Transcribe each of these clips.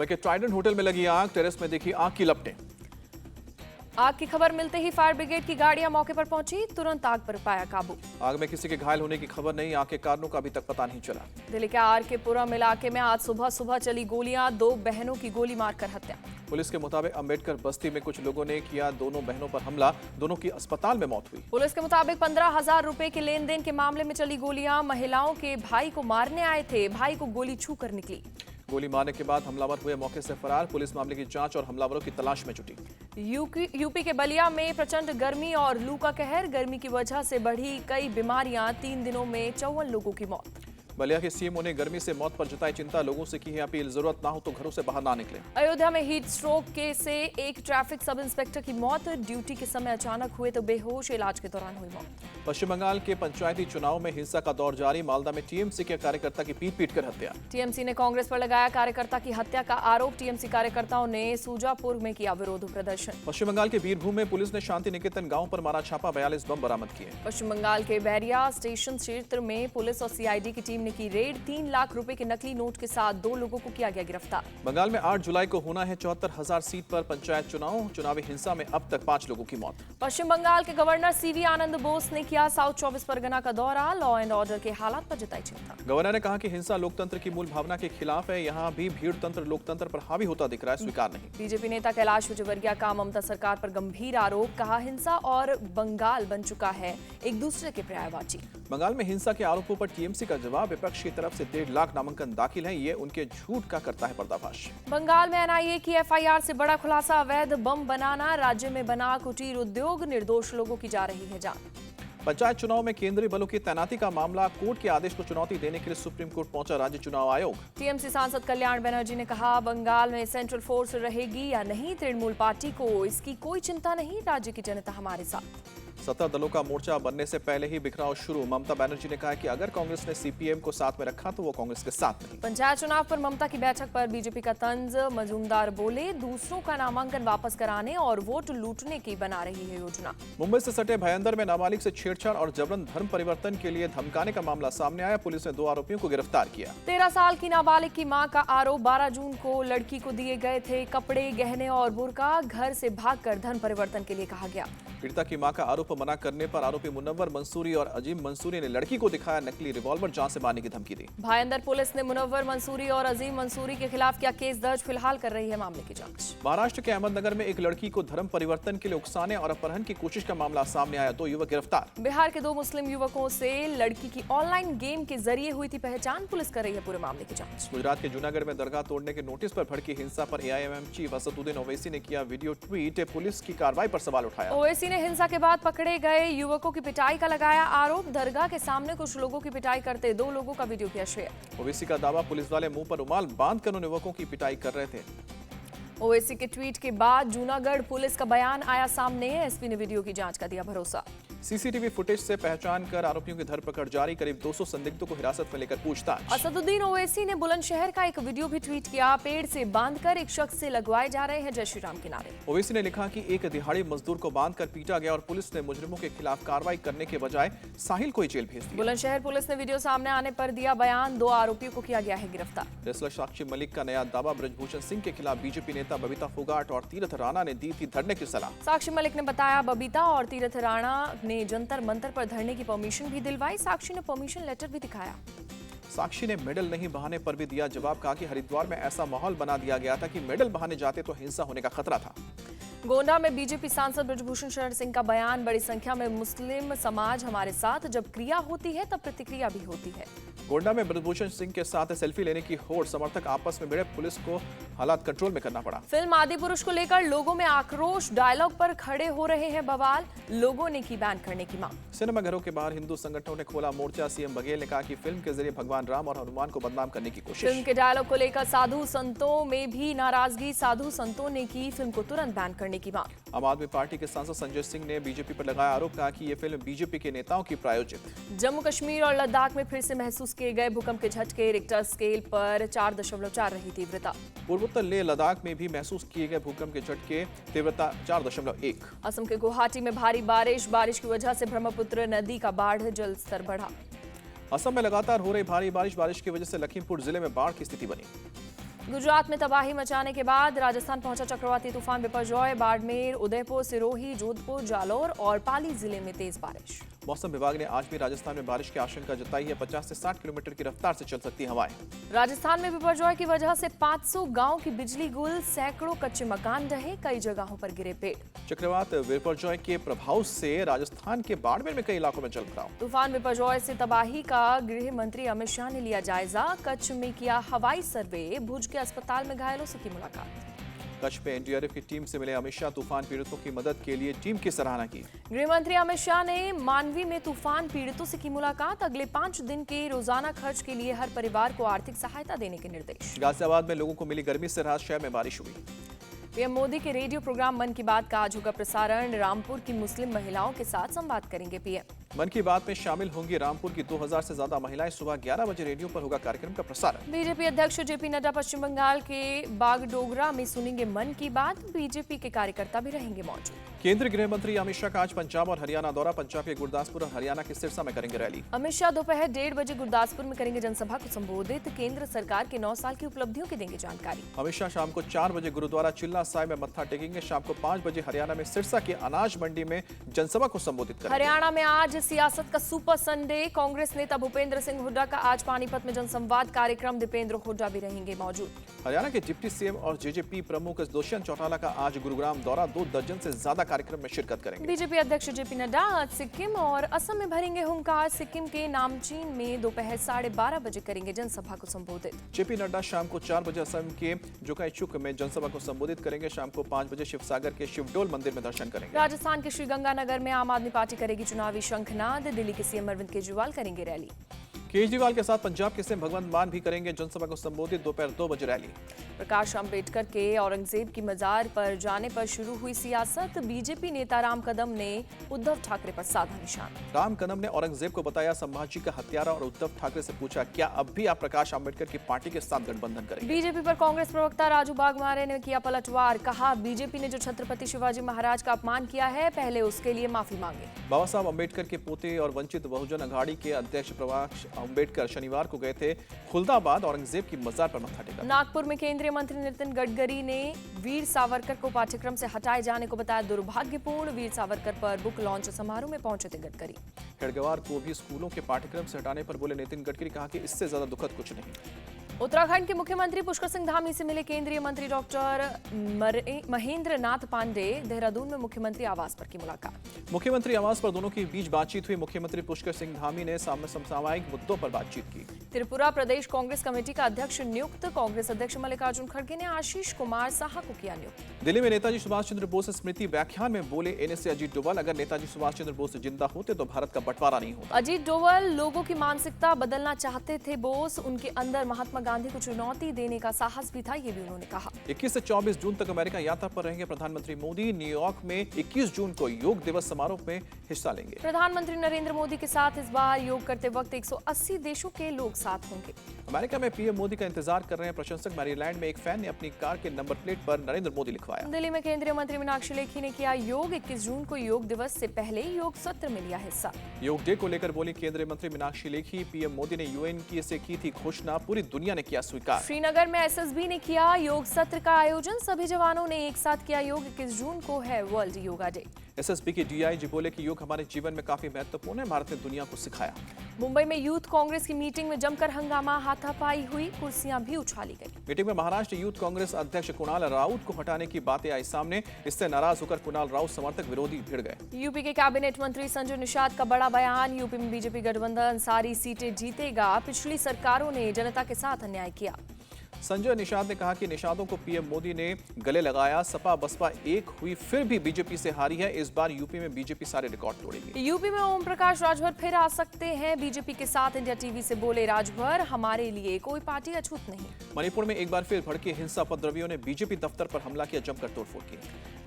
मुंबई के Trident hotel में लगी आग, टेरेस में देखी आग की लपटें। आग की खबर मिलते ही फायर ब्रिगेड की गाड़ियां मौके पर पहुंची, तुरंत आग पर पाया काबू। आग में किसी के घायल होने की खबर नहीं, आग के कारणों का अभी तक पता नहीं चला। दिल्ली के आर के पुरम इलाके में आज सुबह चली गोलियां, 2 बहनों की गोली मारकर हत्या। पुलिस के मुताबिक अंबेडकर बस्ती में कुछ लोगों ने किया दोनों बहनों पर हमला, दोनों की अस्पताल में मौत हुई। पुलिस के मुताबिक 15,000 रुपए के लेन देन के मामले में चली गोलियां, महिलाओं के भाई को मारने आए थे, भाई को गोली छू कर निकली। गोली मारने के बाद हमलावर हुए मौके से फरार, पुलिस मामले की जांच और हमलावरों की तलाश में जुटी। यूपी के बलिया में प्रचंड गर्मी और लू का कहर, गर्मी की वजह से बढ़ी कई बीमारियां, 3 दिनों में 54 लोगों की मौत। बलिया के सीएमओ ने गर्मी से मौत पर जताई चिंता, लोगों से की है अपील, जरूरत ना हो तो घरों से बाहर ना निकले। अयोध्या में हीट स्ट्रोक के से एक ट्रैफिक सब इंस्पेक्टर की मौत, ड्यूटी के समय अचानक हुए तो बेहोश, इलाज के दौरान हुई मौत। पश्चिम बंगाल के पंचायती चुनाव में हिंसा का दौर जारी, मालदा में टीएमसी के कार्यकर्ता की पीट कर हत्या। टीएमसी ने कांग्रेस पर लगाया कार्यकर्ता की हत्या का आरोप, टीएमसी कार्यकर्ताओं ने सूजापुर में किया विरोध प्रदर्शन। पश्चिम बंगाल के बीरभूम में पुलिस ने शांति निकेतन गांव पर मारा छापा, 42 बम बरामद किए। पश्चिम बंगाल के बैरिया स्टेशन क्षेत्र में पुलिस और सीआईडी की टीम ने की रेड, 3 लाख रुपए के नकली नोट के साथ 2 लोगों को किया गया गिरफ्तार। बंगाल में 8 जुलाई को होना है 74,000 सीट पर पंचायत चुनाव, चुनावी हिंसा में अब तक 5 लोगों की मौत। पश्चिम बंगाल के गवर्नर सीवी आनंद बोस ने किया साउथ 24 परगना का दौरा, लॉ एंड ऑर्डर के हालात पर जताई चिंता। गवर्नर ने कहा कि हिंसा लोकतंत्र की मूल भावना के खिलाफ है, यहाँ भी भीड़ तंत्र लोकतंत्र पर हावी होता दिख रहा है, स्वीकार नहीं। बीजेपी नेता कैलाश विजयवर्गीय का ममता सरकार पर गंभीर आरोप, कहा हिंसा और बंगाल बन चुका है एक दूसरे के पर्यायवाची। बंगाल में हिंसा के आरोपों पर टीएमसी का जवाब, विपक्ष की तरफ से 1.5 लाख नामांकन दाखिल हैं, ये उनके झूठ का करता है पर्दाफाश। बंगाल में एनआईए की एफआईआर से बड़ा खुलासा, अवैध बम बनाना, राज्य में बना कुटीर उद्योग, निर्दोष लोगों की जा रही है जान। पंचायत चुनाव में केंद्रीय बलों की तैनाती का मामला, कोर्ट के आदेश को चुनौती देने के लिए सुप्रीम कोर्ट पहुंचा राज्य चुनाव आयोग। टीएमसी सांसद कल्याण बनर्जी ने कहा बंगाल में सेंट्रल फोर्स रहेगी या नहीं, तृणमूल पार्टी को इसकी कोई चिंता नहीं, राज्य की जनता हमारे साथ। 17 दलों का मोर्चा बनने से पहले ही बिखराव शुरू, ममता बनर्जी ने कहा कि अगर कांग्रेस ने सीपीएम को साथ में रखा तो वो कांग्रेस के साथ नहीं। पंचायत चुनाव पर ममता की बैठक पर बीजेपी का तंज, मजूमदार बोले दूसरों का नामांकन वापस कराने और वोट लूटने की बना रही है योजना। मुंबई से सटे भयंदर में नाबालिग से छेड़छाड़ और जबरन धर्म परिवर्तन के लिए धमकाने का मामला सामने आया, पुलिस ने 2 आरोपियों को गिरफ्तार किया। 13 साल की नाबालिग की मां का आरोप, 12 जून को लड़की को दिए गए थे कपड़े, गहने और बुर्का, घर से भागकर धर्म परिवर्तन के लिए कहा गया। पीड़िता की मां का आरोप मना करने पर आरोपी मुनव्वर मंसूरी और अजीम मंसूरी ने लड़की को दिखाया नकली रिवॉल्वर, जान से मारने की धमकी दी। भायंदर पुलिस ने मुनव्वर मंसूरी और अजीम मंसूरी के खिलाफ किया केस दर्ज, फिलहाल कर रही है मामले की जांच। महाराष्ट्र के अहमदनगर में एक लड़की को धर्म परिवर्तन के लिए उकसाने और अपहरण की कोशिश का मामला सामने आया, 2 युवक गिरफ्तार। बिहार के 2 मुस्लिम युवकों से लड़की की ऑनलाइन गेम के जरिए हुई थी पहचान, पुलिस कर रही है पूरे मामले की जांच। गुजरात के जूनागढ़ में दरगाह तोड़ने के नोटिस पर भड़की हिंसा पर एआईएमएम चीफ असदुद्दीन ओवैसी ने किया वीडियो ट्वीट, पुलिस की कार्रवाई पर सवाल उठाया। ओवैसी ने हिंसा के बाद पकड़े गए युवकों की पिटाई का लगाया आरोप, दरगाह के सामने कुछ लोगों की पिटाई करते 2 लोगों का वीडियो किया शेयर। ओवैसी का दावा, पुलिस वाले मुंह पर रुमाल बांधकर उन युवकों की पिटाई कर रहे थे। ओवैसी के ट्वीट के बाद जूनागढ़ पुलिस का बयान आया सामने, एसपी ने वीडियो की जांच का दिया भरोसा। सीसीटीवी फुटेज से पहचान कर आरोपियों की धरपकड़ जारी, करीब 200 संदिग्धों को हिरासत में लेकर पूछताछ। असदुद्दीन ओवैसी ने बुलंदशहर का एक वीडियो भी ट्वीट किया, पेड़ से बांधकर एक शख्स से लगवाए जा रहे हैं जय श्री राम के नारे। ओवैसी ने लिखा कि एक दिहाड़ी मजदूर को बांधकर पीटा गया और पुलिस ने मुजरिमों के खिलाफ कार्रवाई करने के बजाय साहिल को ही जेल भेज दिया। बुलंदशहर पुलिस ने वीडियो सामने आने पर दिया बयान, 2 आरोपियों को किया गया है गिरफ्तार। रेसलर साक्षी मलिक का नया दावा, ब्रजभूषण सिंह के खिलाफ बीजेपी नेता बबीता फोगाट और तीरथ राणा ने दी थी धरने की सलाह। साक्षी मलिक ने बताया बबीता और तीरथ राणा ने जंतर मंतर पर धरने की परमिशन भी दिलवाई, साक्षी ने परमिशन लेटर भी दिखाया। साक्षी ने मेडल नहीं बहाने पर भी दिया जवाब, कहा कि हरिद्वार में ऐसा माहौल बना दिया गया था कि मेडल बहाने जाते तो हिंसा होने का खतरा था। गोंडा में बीजेपी सांसद ब्रजभूषण शरण सिंह का बयान, बड़ी संख्या में मुस्लिम समाज हमारे साथ, जब क्रिया होती है तब प्रतिक्रिया भी होती है। गोंडा में ब्रजभूषण सिंह के साथ सेल्फी लेने की होड़, समर्थक आपस में भिड़े, पुलिस को हालात कंट्रोल में करना पड़ा। फिल्म आदिपुरुष को लेकर लोगों में आक्रोश, डायलॉग पर खड़े हो रहे हैं बवाल, लोगों ने की बैन करने की मांग। सिनेमाघरों के बाहर हिंदू संगठनों ने खोला मोर्चा, सीएम बघेल ने कहा कि फिल्म के जरिए भगवान राम और हनुमान को बदनाम करने की कोशिश। फिल्म के डायलॉग को लेकर साधु संतों में भी नाराजगी, साधु संतों ने की फिल्म को तुरंत बैन करने की मांग। आम आदमी पार्टी के सांसद संजय सिंह ने बीजेपी पर लगाया आरोप, कहा कि ये फिल्म बीजेपी के नेताओं की प्रायोजित। जम्मू कश्मीर और लद्दाख में फिर से महसूस किए गए भूकंप के झटके, रिक्टर स्केल पर 4.4 रही तीव्रता। पूर्वोत्तर लेह लद्दाख में भी महसूस किए गए भूकंप के झटके, तीव्रता 4.1। असम के गुवाहाटी में भारी बारिश की वजह से ब्रह्मपुत्र नदी का बाढ़ जल स्तर बढ़ा। असम में लगातार हो रही भारी बारिश की वजह से लखीमपुर जिले में बाढ़ की स्थिति बनी। गुजरात में तबाही मचाने के बाद राजस्थान पहुंचा चक्रवाती तूफान बिपरजॉय। बाड़मेर, उदयपुर, सिरोही, जोधपुर, जालौर और पाली जिले में तेज बारिश। मौसम विभाग ने आज भी राजस्थान में बारिश की आशंका जताई है। 50 से 60 किलोमीटर की रफ्तार से चल सकती हवाएं। राजस्थान में बिपरजॉय की वजह से 500 गांव की बिजली गुल, सैकड़ों कच्चे मकान ढहे, कई जगहों पर गिरे पेड़। चक्रवात बिपरजॉय के प्रभाव से राजस्थान के बाड़मेर में कई इलाकों में जलभराव। तूफान बिपरजॉय से तबाही का गृह मंत्री अमित शाह ने लिया जायजा। कच्छ में किया हवाई सर्वे। भुज के अस्पताल में घायलों से की मुलाकात। कच्छ पे एनडीआरएफ की टीम से मिले अमित शाह। तूफान पीड़ितों की मदद के लिए टीम की सराहना की। गृह मंत्री अमित शाह ने मानवी में तूफान पीड़ितों से की मुलाकात। अगले 5 दिन के रोजाना खर्च के लिए हर परिवार को आर्थिक सहायता देने के निर्देश। गाजियाबाद में लोगों को मिली गर्मी से राहत। शहर में बारिश हुई। पीएम मोदी के रेडियो प्रोग्राम मन की बात का आज होगा प्रसारण। रामपुर की मुस्लिम महिलाओं के साथ संवाद करेंगे पीएम। मन की बात में शामिल होंगी रामपुर की 2000 से ज्यादा महिलाएं। सुबह 11 बजे रेडियो पर होगा कार्यक्रम का प्रसारण। बीजेपी अध्यक्ष जेपी नड्डा पश्चिम बंगाल के बागडोगरा में सुनेंगे मन की बात। बीजेपी के कार्यकर्ता भी रहेंगे मौजूद। केंद्रीय गृह मंत्री अमित शाह का आज पंजाब और हरियाणा दौरा। पंजाब के गुरदासपुर और हरियाणा के सिरसा में करेंगे रैली। अमित शाह दोपहर 1:30 बजे गुरदासपुर में करेंगे जनसभा को संबोधित। केंद्र सरकार के 9 साल की उपलब्धियों की देंगे जानकारी। अमित शाह शाम को 4 बजे गुरुद्वारा चिल्ला साहिब में मत्था टेकेंगे। शाम को 5 बजे हरियाणा में सिरसा के अनाज मंडी में जनसभा को संबोधित करेंगे। हरियाणा में आज सियासत का सुपर संडे। कांग्रेस नेता भूपेंद्र सिंह हुड्डा का आज पानीपत में जनसंवाद कार्यक्रम। दीपेंद्र हुड्डा भी रहेंगे मौजूद। हरियाणा के डिप्टी सीएम और जेजेपी प्रमुख दुष्यंत चौटाला का आज गुरुग्राम दौरा। 2 दर्जन से ज्यादा कार्यक्रम में शिरकत करेंगे। बीजेपी अध्यक्ष जेपी नड्डा आज सिक्किम और असम में भरेंगे हुंकार। सिक्किम के नामचीन में दोपहर 12:30 बजे करेंगे जनसभा को संबोधित। जेपी नड्डा शाम को 4 बजे असम के जोकाईचुक में जनसभा को संबोधित करेंगे। शाम को 5 बजे शिवसागर के शिवडोल मंदिर में दर्शन करेंगे। राजस्थान के श्रीगंगानगर में आम आदमी पार्टी करेगी चुनावी शंखनाद। दिल्ली के सीएम अरविंद केजरीवाल करेंगे रैली। केजरीवाल के साथ पंजाब के सीएम भगवंत मान भी करेंगे जनसभा को संबोधित। दोपहर 2 बजे रैली। प्रकाश अंबेडकर के औरंगजेब की मजार पर जाने पर शुरू हुई सियासत। बीजेपी नेता राम कदम ने उद्धव ठाकरे पर साधा निशान। राम कदम ने औरंगजेब को बताया संभाजी का हत्यारा और उद्धव ठाकरे से पूछा क्या अब भी आप प्रकाश अंबेडकर की पार्टी के साथ गठबंधन करेंगे। बीजेपी पर कांग्रेस प्रवक्ता राजू बागमारे ने किया पलटवार। कहा बीजेपी ने जो छत्रपति शिवाजी महाराज का अपमान किया है पहले उसके लिए माफी मांगे। बाबा साहब अंबेडकर के पोते और वंचित बहुजन अघाड़ी के अध्यक्ष प्रकाश अंबेडकर शनिवार को गए थे खुलदाबाद। औरंगजेब की मजार पर मत्था टेका। नागपुर में केंद्रीय मंत्री नितिन गडकरी ने वीर सावरकर को पाठ्यक्रम से हटाए जाने को बताया दुर्भाग्यपूर्ण। वीर सावरकर पर बुक लॉन्च समारोह में पहुंचे थे गडकरी। खड़गवार को भी स्कूलों के पाठ्यक्रम से हटाने पर बोले नितिन गडकरी। कहा कि इससे ज्यादा दुखद कुछ नहीं। उत्तराखंड के मुख्यमंत्री पुष्कर सिंह धामी से मिले केंद्रीय मंत्री डॉक्टर महेंद्र नाथ पांडे। देहरादून में मुख्यमंत्री आवास पर की मुलाकात। मुख्यमंत्री आवास पर दोनों के बीच बातचीत हुई। मुख्यमंत्री पुष्कर सिंह धामी ने समसामयिक मुद्दों पर बातचीत की। त्रिपुरा प्रदेश कांग्रेस कमेटी का अध्यक्ष नियुक्त। कांग्रेस अध्यक्ष मल्लिकार्जुन खड़गे ने आशीष कुमार साहा को किया नियुक्त। दिल्ली में नेताजी सुभाष चंद्र बोस स्मृति व्याख्यान में बोले एनएसए अजीत डोभाल। अगर नेताजी सुभाष चंद्र बोस जिंदा होते तो भारत का बंटवारा नहीं होता। अजीत डोभाल लोगों की मानसिकता बदलना चाहते थे बोस। उनके अंदर महात्मा गांधी को चुनौती देने का साहस भी था, ये भी उन्होंने कहा। 21 से 24 जून तक अमेरिका यात्रा पर रहेंगे प्रधानमंत्री मोदी। न्यूयॉर्क में 21 जून को योग दिवस समारोह में हिस्सा लेंगे। प्रधानमंत्री नरेंद्र मोदी के साथ इस बार योग करते वक्त 180 देशों के लोग साथ होंगे। अमेरिका में पीएम मोदी का इंतजार कर रहे हैं प्रशंसक। मैरीलैंड में एक फैन ने अपनी कार के नंबर प्लेट पर नरेंद्र मोदी लिखवाया। दिल्ली में केंद्रीय मंत्री मीनाक्षी लेखी ने किया योग। 21 जून को योग दिवस से पहले योग सत्र में लिया हिस्सा। योग डे को लेकर बोली केंद्रीय मंत्री मीनाक्षी लेखी। पीएम मोदी ने यूएन की थी घोषणा, पूरी दुनिया ने किया स्वीकार। श्रीनगर में एसएसबी ने किया योग सत्र का आयोजन। सभी जवानों ने एक साथ किया योग। 21 जून को है वर्ल्ड योगा डे। एसएसबी के डीआईजी बोले कि योग हमारे जीवन में काफी महत्वपूर्ण है। भारत ने दुनिया को सिखाया। मुंबई में यूथ कांग्रेस की मीटिंग में जमकर हंगामा, हाथापाई हुई, कुर्सियां भी उछाली गई। मीटिंग में महाराष्ट्र यूथ कांग्रेस अध्यक्ष कुणाल राउत को हटाने की बातें आई सामने। इससे नाराज होकर कुणाल राउत समर्थक विरोधी भिड़ गए। यूपी के कैबिनेट मंत्री संजय निषाद का बड़ा बयान। यूपी में बीजेपी गठबंधन सारी सीटें जीतेगा। पिछली सरकारों ने जनता के साथ अन्याय किया। संजय निषाद ने कहा कि निषादों को पीएम मोदी ने गले लगाया। सपा बसपा एक हुई फिर भी बीजेपी से हारी है। इस बार यूपी में बीजेपी सारे रिकॉर्ड तोड़ेगी। यूपी में ओम प्रकाश राजभर फिर आ सकते हैं बीजेपी के साथ। इंडिया टीवी से बोले राजभर, हमारे लिए कोई पार्टी अछूत नहीं। मणिपुर में एक बार फिर भड़के हिंसा उपद्रवियों ने बीजेपी दफ्तर पर हमला किया, जमकर तोड़फोड़ की।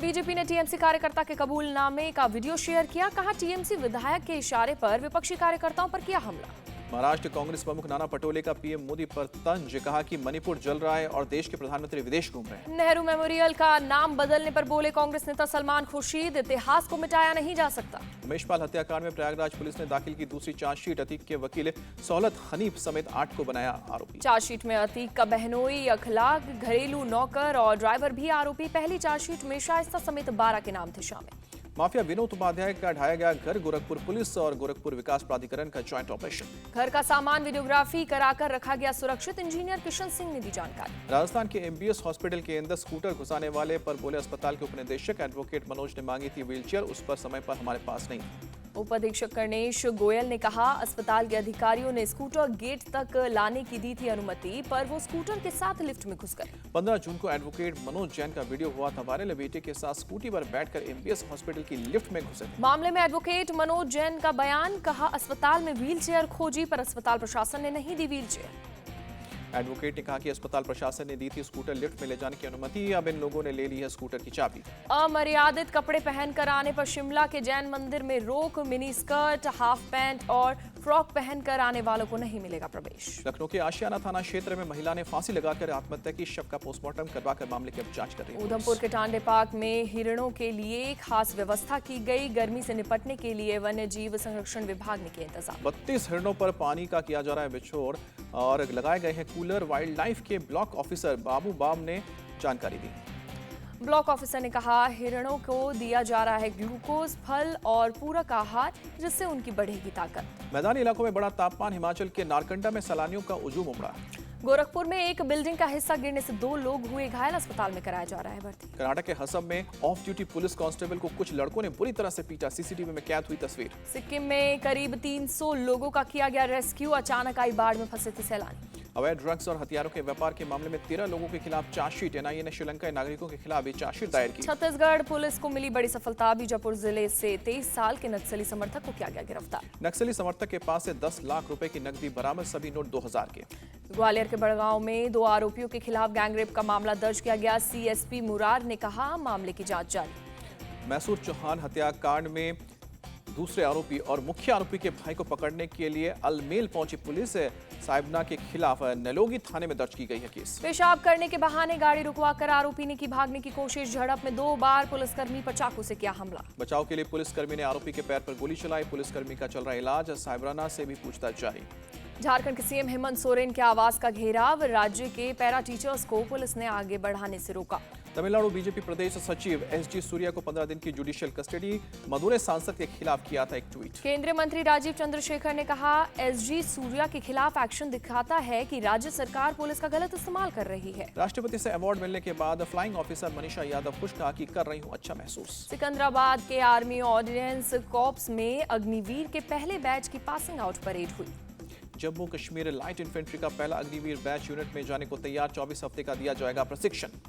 बीजेपी ने टीएमसी कार्यकर्ता के कबूलनामे का वीडियो शेयर किया। कहा टीएमसी विधायक के इशारे पर विपक्षी कार्यकर्ताओं पर किया हमला। महाराष्ट्र कांग्रेस प्रमुख नाना पटोले का पीएम मोदी पर तंज, कहा कि मणिपुर जल रहा है और देश के प्रधानमंत्री विदेश घूम रहे हैं। नेहरू मेमोरियल का नाम बदलने पर बोले कांग्रेस नेता सलमान खुर्शीद, इतिहास को मिटाया नहीं जा सकता। उमेश पाल हत्याकांड में प्रयागराज पुलिस ने दाखिल की दूसरी चार्जशीट। अतीक के वकील सहूलत हनीफ समेत 8 को बनाया आरोपी। चार्जशीट में अतीक का बहनोई, अखलाक, घरेलू नौकर और ड्राइवर भी आरोपी। पहली चार्जशीट में शाइस्ता समेत 12 के नाम थे शामिल। माफिया विनोद उपाध्याय का ढाया गया घर, गोरखपुर पुलिस और गोरखपुर विकास प्राधिकरण का ज्वाइंट ऑपरेशन। घर का सामान वीडियोग्राफी कराकर रखा गया सुरक्षित। इंजीनियर किशन सिंह ने दी जानकारी। राजस्थान के एमबीएस हॉस्पिटल के अंदर स्कूटर घुसाने वाले पर बोले अस्पताल के उपनिदेशक एडवोकेट मनोज ने मांगी थी व्हीलचेयर, उस पर समय पर हमारे पास नहीं। उप अधीक्षक कर्णेश गोयल ने कहा, अस्पताल के अधिकारियों ने स्कूटर गेट तक लाने की दी थी अनुमति, पर वो स्कूटर के साथ लिफ्ट में घुस गए। 15 जून को एडवोकेट मनोज जैन का वीडियो हुआ था वायरल। बेटे के साथ स्कूटी पर बैठकर एमबीएस हॉस्पिटल की लिफ्ट में घुसे। मामले में एडवोकेट मनोज जैन का बयान, कहा अस्पताल में व्हीलचेयर खोजी पर अस्पताल प्रशासन ने नहीं दी व्हीलचेयर। एडवोकेट ने कहा कि अस्पताल प्रशासन ने दी थी स्कूटर लिफ्ट में ले जाने की अनुमति, अब इन लोगों ने ले ली है स्कूटर की चाबी। अमर्यादित कपड़े पहनकर आने पर शिमला के जैन मंदिर में रोक। मिनी स्कर्ट, हाफ पैंट और फ्रॉक पहनकर आने वालों को नहीं मिलेगा प्रवेश। लखनऊ के आशियाना थाना क्षेत्र में महिला ने फांसी लगाकर आत्महत्या की। शव का पोस्टमार्टम करवाकर मामले की अब जांच कर रही है। उधमपुर के टांडे पार्क में हिरणों के लिए खास व्यवस्था की गई। गर्मी से निपटने के लिए वन्य जीव संरक्षण विभाग ने किए इंतजाम। 32 हिरणों पर पानी का किया जा रहा है बिछोड़ और लगाए गए हैं कूलर। वाइल्ड लाइफ के ब्लॉक ऑफिसर बाबू बाम ने जानकारी दी। ब्लॉक ऑफिसर ने कहा, हिरणों को दिया जा रहा है ग्लूकोज, फल और पूरक आहार, जिससे उनकी बढ़ेगी ताकत। मैदानी इलाकों में बड़ा तापमान। हिमाचल के नारकंडा में सैलानियों का हुजूम उमड़ा। गोरखपुर में एक बिल्डिंग का हिस्सा गिरने से 2 लोग हुए घायल। अस्पताल में कराया जा रहा है भर्ती। कर्नाटक के हसब में ऑफ ड्यूटी पुलिस कांस्टेबल को कुछ लड़कों ने बुरी तरह से पीटा। सीसीटीवी में कैद हुई तस्वीर। सिक्किम में करीब 300 लोगों का किया गया रेस्क्यू। अचानक आई बाढ़ में फंसे थे सैलानी। अवैध ड्रग्स और हथियारों के व्यापार के मामले में 13 लोगों के खिलाफ चार्जशीट। एनआईए ने श्रीलंकाई नागरिकों के खिलाफ भी चार्जशीट दायर की। छत्तीसगढ़ पुलिस को मिली बड़ी सफलता। बीजापुर जिले से 23 साल के नक्सली समर्थक को किया गया गिरफ्तार। नक्सली समर्थक के पास से 10 लाख रुपए की नकदी बरामद, सभी नोट 2000 के। ग्वालियर के बड़गांव में 2 आरोपियों के खिलाफ गैंगरेप का मामला दर्ज किया गया। सीएसपी मुरार ने कहा, मामले की जांच जारी। मैसूर चौहान हत्याकांड में दूसरे आरोपी और मुख्य आरोपी के भाई को पकड़ने के लिए अलमेल पहुंची पुलिस। साहिबना के खिलाफ नलोगी थाने में दर्ज की गई है केस। पेशाब करने के बहाने गाड़ी रुकवाकर आरोपी ने की भागने की कोशिश। झड़प में 2 बार पुलिसकर्मी पर चाकू से किया हमला। बचाव के लिए पुलिसकर्मी ने आरोपी के पैर पर गोली चलाई। पुलिसकर्मी का चल रहा इलाज। साहिबराना से भी पूछताछ जारी। झारखंड के सीएम हेमंत सोरेन के आवास का घेराव। राज्य के पैरा टीचर्स को पुलिस ने आगे बढ़ाने से रोका। तमिलनाडु बीजेपी प्रदेश सचिव एसजी सूर्या को 15 दिन की जुडिशियल कस्टडी। मदुरै सांसद के खिलाफ किया था एक ट्वीट। केंद्रीय मंत्री राजीव चंद्रशेखर ने कहा, एसजी सूर्या के खिलाफ एक्शन दिखाता है कि राज्य सरकार पुलिस का गलत इस्तेमाल कर रही है। राष्ट्रपति से अवार्ड मिलने के बाद फ्लाइंग ऑफिसर मनीषा यादव खुश, कहा कि कर रही हूं अच्छा महसूस। सिकंदराबाद के आर्मी ऑर्डिनेंस कॉर्प्स में अग्निवीर के पहले बैच की पासिंग आउट परेड हुई। जम्मू कश्मीर लाइट इन्फेंट्री का पहला अग्निवीर बैच यूनिट में जाने को तैयार। 24 हफ्ते का दिया जाएगा प्रशिक्षण।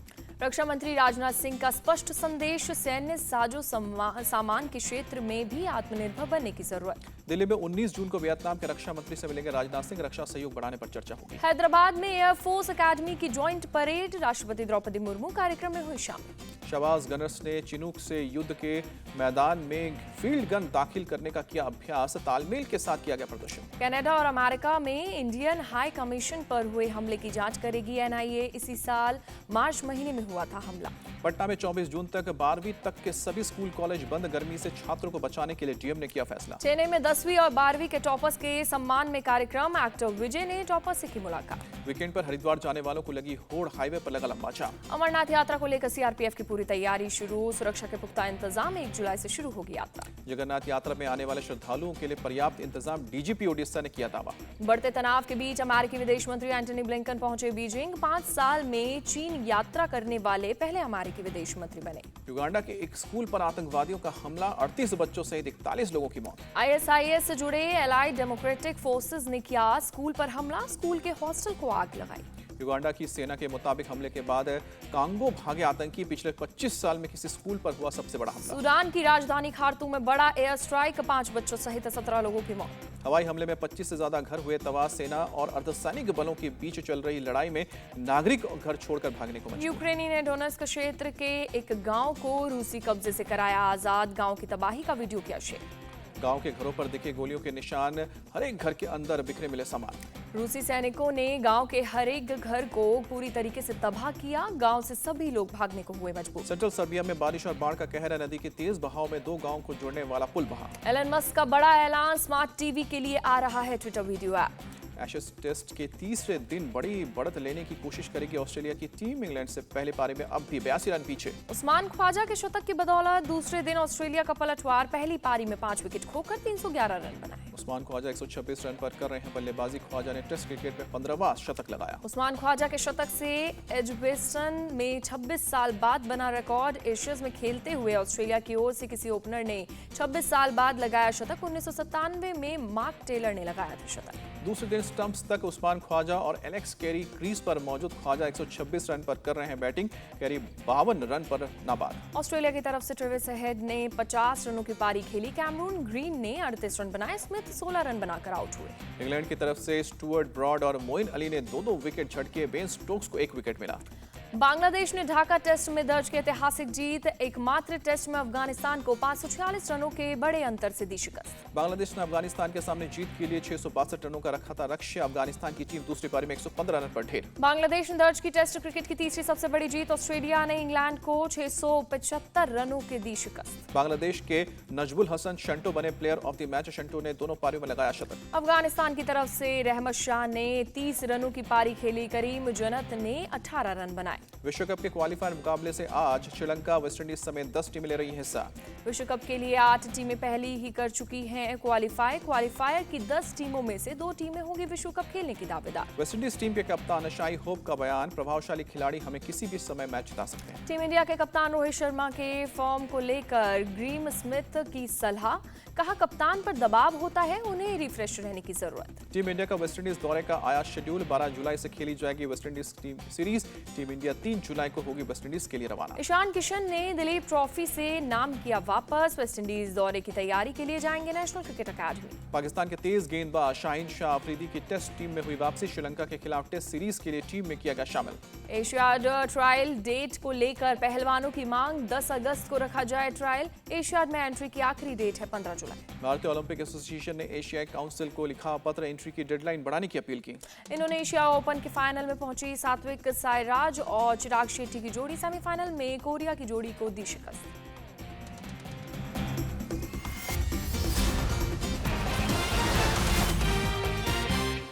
रक्षा मंत्री राजनाथ सिंह का स्पष्ट संदेश, सैन्य साजो सामान के क्षेत्र में भी आत्मनिर्भर बनने की जरूरत। दिल्ली में 19 जून को वियतनाम के रक्षा मंत्री से मिलेंगे राजनाथ सिंह। रक्षा सहयोग बढ़ाने पर चर्चा होगी। हैदराबाद में एयरफोर्स अकेडमी की ज्वाइंट परेड। राष्ट्रपति द्रौपदी मुर्मू कार्यक्रम में हुई शामिल। शहबाज गनर्स ने चिनूक से युद्ध के मैदान में फील्ड गन दाखिल करने का किया अभ्यास। तालमेल के साथ किया गया प्रदर्शन। कनाडा और अमेरिका में इंडियन हाई कमीशन पर हुए हमले की जांच करेगी एनआईए। इसी साल मार्च महीने में हुआ था हमला। पटना में 24 जून तक 12वीं तक के सभी स्कूल कॉलेज बंद। गर्मी से छात्रों को बचाने के लिए डीएम ने किया फैसला। चेन्नई में 10वीं और 12वीं के टॉपर्स के सम्मान में कार्यक्रम। एक्टर विजय ने टॉपर से की मुलाकात। वीकेंड पर हरिद्वार जाने वालों को लगी होड़। हाईवे पर लगा लंबा जाम। अमरनाथ यात्रा को लेकर सीआरपीएफ की पूरी तैयारी शुरू। सुरक्षा के पुख्ता इंतजाम। 1 जुलाई से शुरू होगी यात्रा। जगन्नाथ यात्रा में आने वाले श्रद्धालुओं के लिए पर्याप्त इंतजाम। डीजीपी ओडिशा ने किया दावा। बढ़ते तनाव के बीच अमेरिकी विदेश मंत्री एंटनी ब्लिंकन पहुंचे बीजिंग। 5 साल में चीन यात्रा करने वाले पहले अमेरिकी विदेश मंत्री बने। युगांडा के एक स्कूल पर आतंकवादियों का हमला। 38 बच्चों सहित 41 लोगों की मौत। आईएसआईएस से जुड़े एलाइड डेमोक्रेटिक फोर्सेस ने किया स्कूल पर हमला। स्कूल के हॉस्टल को आग लगाई। युगांडा की सेना के मुताबिक हमले के बाद कांगो भागे आतंकी। पिछले 25 साल में किसी स्कूल पर हुआ सबसे बड़ा हमला। सूडान की राजधानी खार्तूम में बड़ा एयर स्ट्राइक। 5 बच्चों सहित 17 लोगों की मौत। हवाई हमले में 25 से ज्यादा घर हुए तबाह। सेना और अर्धसैनिक बलों के बीच चल रही लड़ाई में नागरिक घर छोड़कर भागने को मजबूर। यूक्रेनी ने डोनेट्स्क क्षेत्र के एक गांव को रूसी कब्जे से कराया आजाद। गांव की तबाही का वीडियो किया शेयर। गांव के घरों पर दिखे गोलियों के निशान, हर एक घर के अंदर बिखरे मिले सामान। रूसी सैनिकों ने गांव के हर एक घर को पूरी तरीके से तबाह किया। गांव से सभी लोग भागने को हुए मजबूर। सेंट्रल सर्बिया में बारिश और बाढ़ का कहर है। नदी के तेज बहाव में 2 गांवों को जोड़ने वाला पुल बहा। एलन मस्क का बड़ा ऐलान, स्मार्ट टीवी के लिए आ रहा है Twitter video app. Ashes test के तीसरे दिन बड़ी बढ़त लेने की कोशिश करेगी ऑस्ट्रेलिया की टीम। इंग्लैंड से पहले पारी में अब भी 82 रन पीछे। उस्मान ख्वाजा के शतक की बदौलत दूसरे दिन ऑस्ट्रेलिया का पलटवार, पहली पारी में 5 विकेट खोकर 311 रन बनाए। उस्मान ख्वाजा 126 रन पर कर रहे हैं बल्लेबाजी। ख्वाजा ने टेस्ट क्रिकेट में 15वां शतक लगाया। उस्मान ख्वाजा के शतक से एजबेस्टन में 26 साल बाद बना रिकॉर्ड। एशियज में खेलते हुए ऑस्ट्रेलिया की ओर से किसी ओपनर ने 26 साल बाद लगाया शतक। 1997 में मार्क टेलर ने लगाया था शतक। दूसरे दिन स्टंप्स तक उस्मान ख्वाजा और एलेक्स कैरी क्रीज पर मौजूद। ख्वाजा 126 रन पर कर रहे हैं बैटिंग, कैरी 52 रन पर नाबाद। ऑस्ट्रेलिया की तरफ से ट्रेविस हेड ने 50 रनों की पारी खेली। कैमरून ग्रीन ने 38 रन बनाए। स्मिथ 16 रन बनाकर आउट हुए। इंग्लैंड की तरफ से स्टुअर्ट ब्रॉड और मोइन अली ने 2-2 विकेट झटके। बेन स्टोक्स को 1 विकेट मिला। बांग्लादेश ने ढाका टेस्ट में दर्ज की ऐतिहासिक जीत। एकमात्र टेस्ट में अफगानिस्तान को 546 रनों के बड़े अंतर से दी शिकस्त। बांग्लादेश ने अफगानिस्तान के सामने जीत के लिए 662 रनों का रखा था लक्ष्य। अफगानिस्तान की टीम दूसरी पारी में 115 रन पर ढेर। बांग्लादेश ने दर्ज की टेस्ट क्रिकेट की तीसरी सबसे बड़ी जीत। ऑस्ट्रेलिया ने इंग्लैंड को 675 रनों के दी शिकस्त। बांग्लादेश के नजबुल हसन शंटो बने player of the match. Shanto ने दोनों पारियों में लगाया शतक। अफगानिस्तान की तरफ से रहमत शाह ने 30 रनों की पारी खेली। करीम जन्नत ने 18 रन बनाए। विश्व कप के क्वालीफायर मुकाबले से आज श्रीलंका, वेस्टइंडीज समेत 10 टीमें ले रही हैं हिस्सा। विश्व कप के लिए 8 टीमें पहले ही कर चुकी हैं क्वालीफायर की 10 टीमों में से 2 टीमें होंगी विश्व कप खेलने की दावेदार। वेस्टइंडीज टीम के कप्तान शाई होप का बयान, प्रभावशाली खिलाड़ी हमें किसी भी समय मैच जिता सकते हैं। टीम इंडिया के कप्तान रोहित शर्मा के फॉर्म को लेकर ग्रीम स्मिथ की सलाह, कहा कप्तान पर दबाव होता है, उन्हें रिफ्रेश रहने की जरूरत। टीम इंडिया का वेस्टइंडीज दौरे का आया शेड्यूल। 12 जुलाई से खेली जाएगी West Indies team series. Team India 3 जुलाई को होगी वेस्टइंडीज के लिए रवाना। ईशान किशन ने दिलीप ट्रॉफी से नाम किया वापस। वेस्टइंडीज दौरे की तैयारी के लिए जाएंगे नेशनल क्रिकेट अकादमी। पाकिस्तान के तेज गेंदबाज शाहीन शाह अफरीदी की टेस्ट टीम में हुई वापसी। श्रीलंका के खिलाफ टेस्ट सीरीज के लिए टीम में किया गया शामिल। एशियाड ट्रायल डेट को लेकर पहलवानों की मांग, 10 अगस्त को रखा जाए ट्रायल। एशियाड में एंट्री की आखिरी डेट है 15 जुलाई। भारतीय ओलंपिक एसोसिएशन ने एशियाई काउंसिल को लिखा पत्र, एंट्री की डेडलाइन बढ़ाने की अपील की। इंडोनेशिया ओपन के फाइनल में पहुंची सात्विक साईराज और चिराग शेट्टी की जोड़ी। सेमीफाइनल में कोरिया की जोड़ी को दी शिकस्त।